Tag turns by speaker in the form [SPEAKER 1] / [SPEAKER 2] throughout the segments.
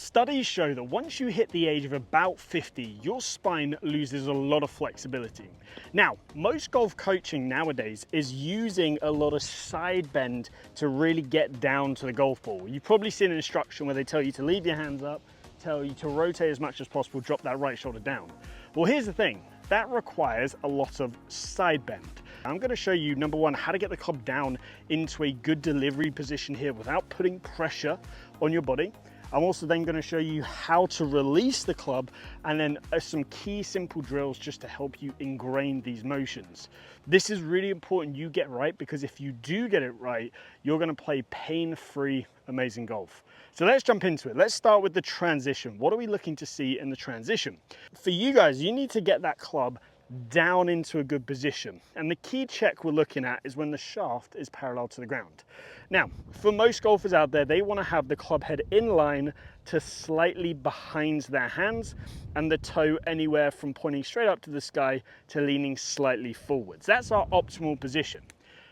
[SPEAKER 1] Studies show that once you hit the age of about 50, your spine loses a lot of flexibility. Now, most golf coaching nowadays is using a lot of side bend to really get down to the golf ball. You've probably seen an instruction where they tell you to leave your hands up, tell you to rotate as much as possible, drop that right shoulder down. Well, here's the thing, that requires a lot of side bend. I'm going to show you, number one, how to get the club down into a good delivery position here without putting pressure on your body. I'm also then going to show you how to release the club, and then some key simple drills just to help you ingrain these motions. This is really important you get right, because if you do get it right, you're going to play pain-free, amazing golf. So let's jump into it. Let's start with the transition. What are we looking to see in the transition? For you guys, you need to get that club down into a good position. And the key check we're looking at is when the shaft is parallel to the ground. Now, for most golfers out there, they want to have the club head in line to slightly behind their hands and the toe anywhere from pointing straight up to the sky to leaning slightly forwards. That's our optimal position.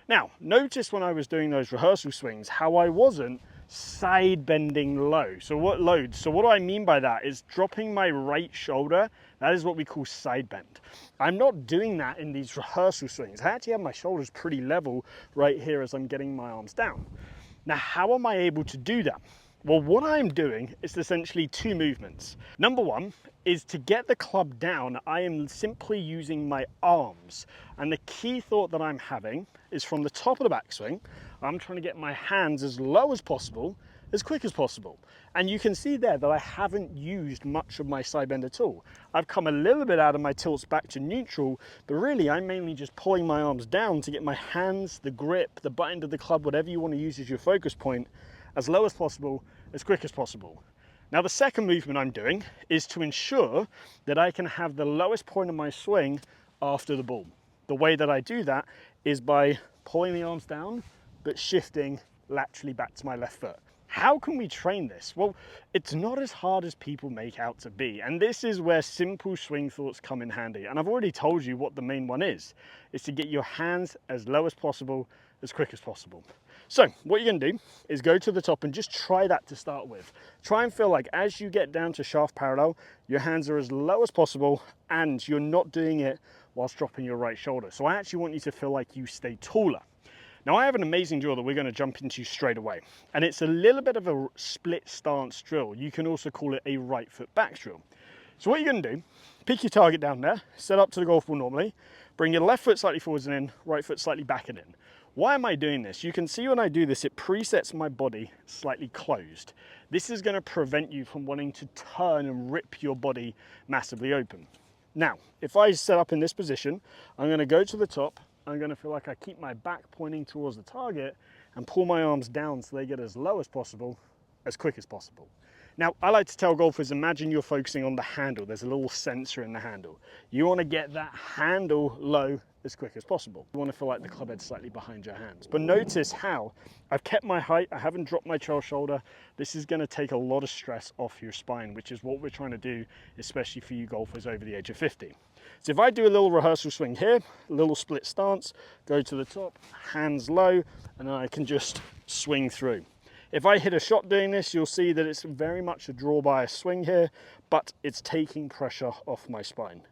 [SPEAKER 1] Now, notice when I was doing those rehearsal swings, how I wasn't side bending low. So what do I mean by that is dropping my right shoulder. That is what we call side bend. I'm not doing that in these rehearsal swings. I actually have my shoulders pretty level right here as I'm getting my arms down. Now, how am I able to do that? Well, what I'm doing is essentially two movements. Number one is to get the club down, I am simply using my arms. And the key thought that I'm having is from the top of the backswing, I'm trying to get my hands as low as possible, as quick as possible. And you can see there that I haven't used much of my side bend at all. I've come a little bit out of my tilts back to neutral, but really I'm mainly just pulling my arms down to get my hands, the grip, the butt end of the club, whatever you want to use as your focus point, as low as possible, as quick as possible. Now the second movement I'm doing is to ensure that I can have the lowest point of my swing after the ball. The way that I do that is by pulling the arms down, but shifting laterally back to my left foot. How can we train this? Well, it's not as hard as people make out to be. And this is where simple swing thoughts come in handy. And I've already told you what the main one is to get your hands as low as possible, as quick as possible. So what you're gonna do is go to the top and just try that to start with. Try and feel like as you get down to shaft parallel, your hands are as low as possible and you're not doing it whilst dropping your right shoulder. So I actually want you to feel like you stay taller. Now I have an amazing drill that we're going to jump into straight away, and it's a little bit of a split stance drill. You can also call it a right foot back drill. So what you're going to do, pick your target down there, set up to the golf ball normally, bring your left foot slightly forwards and in, right foot slightly back and in. Why am I doing this? You can see when I do this, it presets my body slightly closed. This is going to prevent you from wanting to turn and rip your body massively open. Now, if I set up in this position, I'm going to go to the top. I'm going to feel like I keep my back pointing towards the target and pull my arms down so they get as low as possible, as quick as possible. Now, I like to tell golfers, imagine you're focusing on the handle. There's a little sensor in the handle. You want to get that handle low as quick as possible. You want to feel like the club head's slightly behind your hands. But notice how I've kept my height. I haven't dropped my trail shoulder. This is going to take a lot of stress off your spine, which is what we're trying to do, especially for you golfers over the age of 50. So if I do a little rehearsal swing here, a little split stance, go to the top, hands low, and then I can just swing through. If I hit a shot doing this, you'll see that it's very much a draw by a swing here, but it's taking pressure off my spine.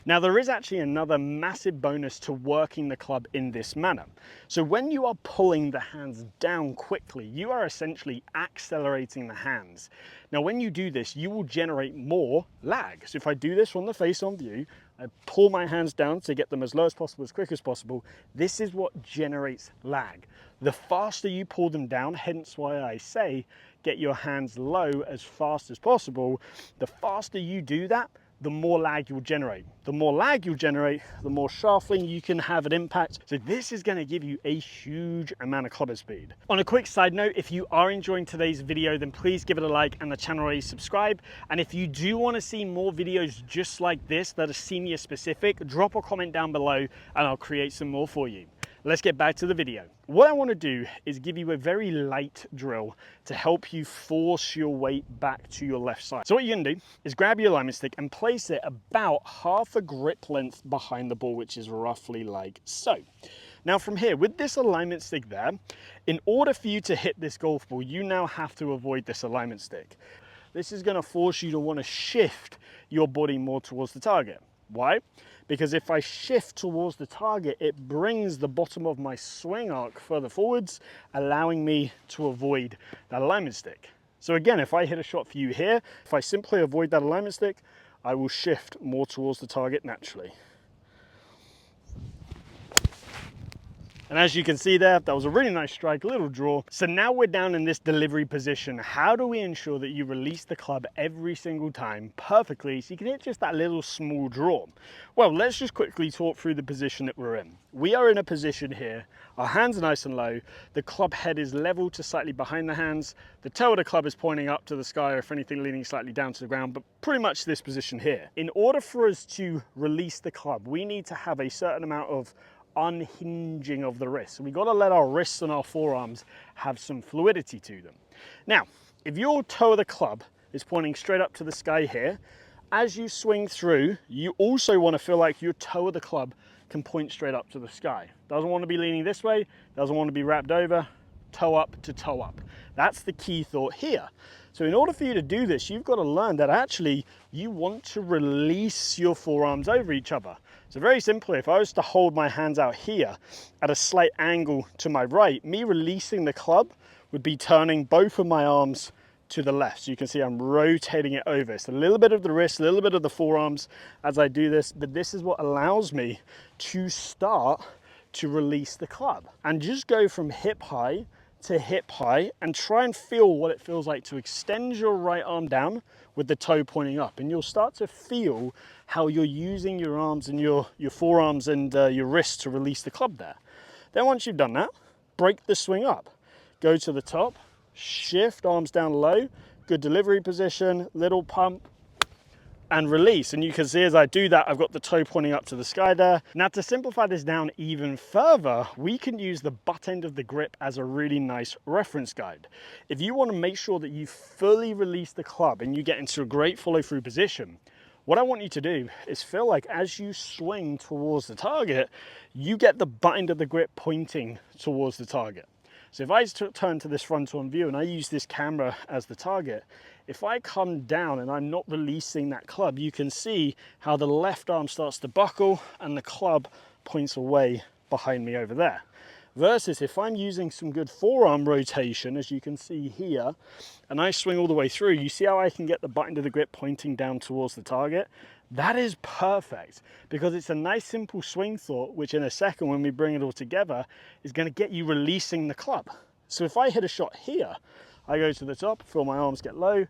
[SPEAKER 1] Now there is actually another massive bonus to working the club in this manner. So when you are pulling the hands down quickly, you are essentially accelerating the hands. Now when you do this, you will generate more lag. So if I do this from the face on view, I pull my hands down to get them as low as possible, as quick as possible. This is what generates lag. The faster you pull them down, hence why I say get your hands low as fast as possible. The faster you do that, the more lag you'll generate. The more lag you'll generate, the more shafting you can have an impact. So this is gonna give you a huge amount of clubber speed. On a quick side note, if you are enjoying today's video, then please give it a like and the channel already subscribe. And if you do wanna see more videos just like this that are senior specific, drop a comment down below and I'll create some more for you. Let's get back to the video. What I want to do is give you a very light drill to help you force your weight back to your left side. So what you're going to do is grab your alignment stick and place it about half a grip length behind the ball, which is roughly like so. Now from here, with this alignment stick there, in order for you to hit this golf ball, you now have to avoid this alignment stick. This is going to force you to want to shift your body more towards the target. Why? Because if I shift towards the target, it brings the bottom of my swing arc further forwards, allowing me to avoid that alignment stick. So again, if I hit a shot for you here, if I simply avoid that alignment stick, I will shift more towards the target naturally. And as you can see there, that was a really nice strike, a little draw. So now we're down in this delivery position. How do we ensure that you release the club every single time perfectly so you can hit just that little small draw? Well, let's just quickly talk through the position that we're in. We are in a position here, our hands are nice and low, the club head is level to slightly behind the hands, the toe of the club is pointing up to the sky, or if anything leaning slightly down to the ground, but pretty much this position here. In order for us to release the club, we need to have a certain amount of unhinging of the wrists. So we got to let our wrists and our forearms have some fluidity to them. Now, if your toe of the club is pointing straight up to the sky here, as you swing through, you also want to feel like your toe of the club can point straight up to the sky. Doesn't want to be leaning this way, doesn't want to be wrapped over, toe up to toe up. That's the key thought here. So in order for you to do this, you've got to learn that actually you want to release your forearms over each other. So very simply, if I was to hold my hands out here at a slight angle to my right, me releasing the club would be turning both of my arms to the left. So you can see I'm rotating it over. It's a little bit of the wrist, a little bit of the forearms as I do this, but this is what allows me to start to release the club and just go from hip high to hip high and try and feel what it feels like to extend your right arm down with the toe pointing up, and you'll start to feel how you're using your arms and your forearms and your wrists to release the club there. Then once you've done that, break the swing up, go to the top, shift, arms down low, good delivery position, little pump, and release. And you can see as I do that, I've got the toe pointing up to the sky there. Now to simplify this down even further, we can use the butt end of the grip as a really nice reference guide. If you want to make sure that you fully release the club and you get into a great follow through position, what I want you to do is feel like as you swing towards the target, you get the butt end of the grip pointing towards the target. So if I turn to this front-on view and I use this camera as the target, if I come down and I'm not releasing that club, you can see how the left arm starts to buckle and the club points away behind me over there. Versus if I'm using some good forearm rotation, as you can see here, and I swing all the way through, you see how I can get the butt end of the grip pointing down towards the target? That is perfect because it's a nice simple swing thought, which in a second when we bring it all together is going to get you releasing the club. So if I hit a shot here, I go to the top, feel my arms get low,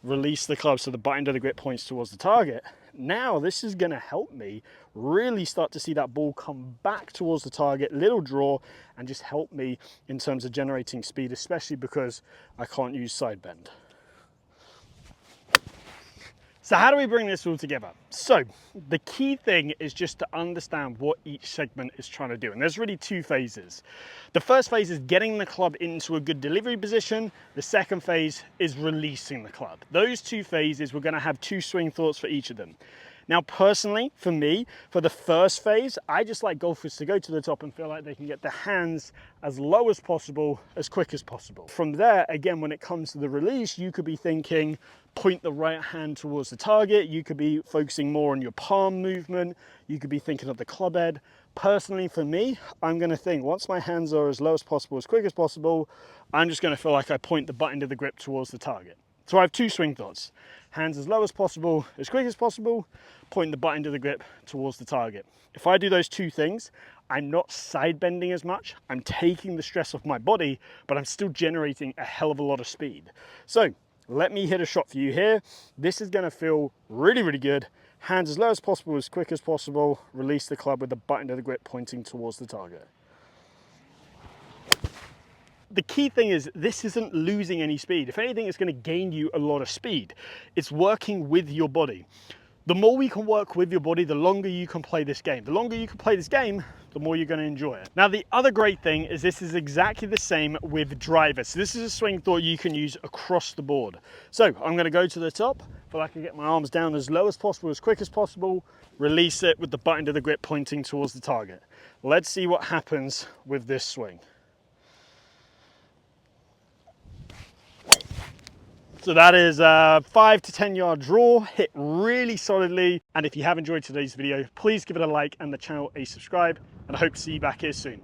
[SPEAKER 1] release the club so the butt end of the grip points towards the target. Now this is going to help me really start to see that ball come back towards the target, little draw, and just help me in terms of generating speed, especially because I can't use side bend. So how do we bring this all together? So the key thing is just to understand what each segment is trying to do. And there's really two phases. The first phase is getting the club into a good delivery position. The second phase is releasing the club. Those two phases, we're going to have two swing thoughts for each of them. Now, personally, for me, for the first phase, I just like golfers to go to the top and feel like they can get the hands as low as possible, as quick as possible. From there, again, when it comes to the release, you could be thinking, point the right hand towards the target. You could be focusing more on your palm movement. You could be thinking of the club head. Personally, for me, I'm going to think once my hands are as low as possible, as quick as possible, I'm just going to feel like I point the butt end of the grip towards the target. So I have two swing thoughts. Hands as low as possible, as quick as possible, point the butt end of the grip towards the target. If I do those two things, I'm not side bending as much. I'm taking the stress off my body, but I'm still generating a hell of a lot of speed. So let me hit a shot for you here. This is going to feel really, really good. Hands as low as possible, as quick as possible. Release the club with the butt end of the grip pointing towards the target. The key thing is this isn't losing any speed. If anything, it's going to gain you a lot of speed. It's working with your body. The more we can work with your body, the longer you can play this game. The longer you can play this game, the more you're going to enjoy it. Now, the other great thing is this is exactly the same with driver. So this is a swing thought you can use across the board. So I'm going to go to the top, but I can get my arms down as low as possible, as quick as possible, release it with the butt end of the grip pointing towards the target. Let's see what happens with this swing. So that is a 5 to 10 yard draw, hit really solidly. And if you have enjoyed today's video, please give it a like and the channel a subscribe, and I hope to see you back here soon.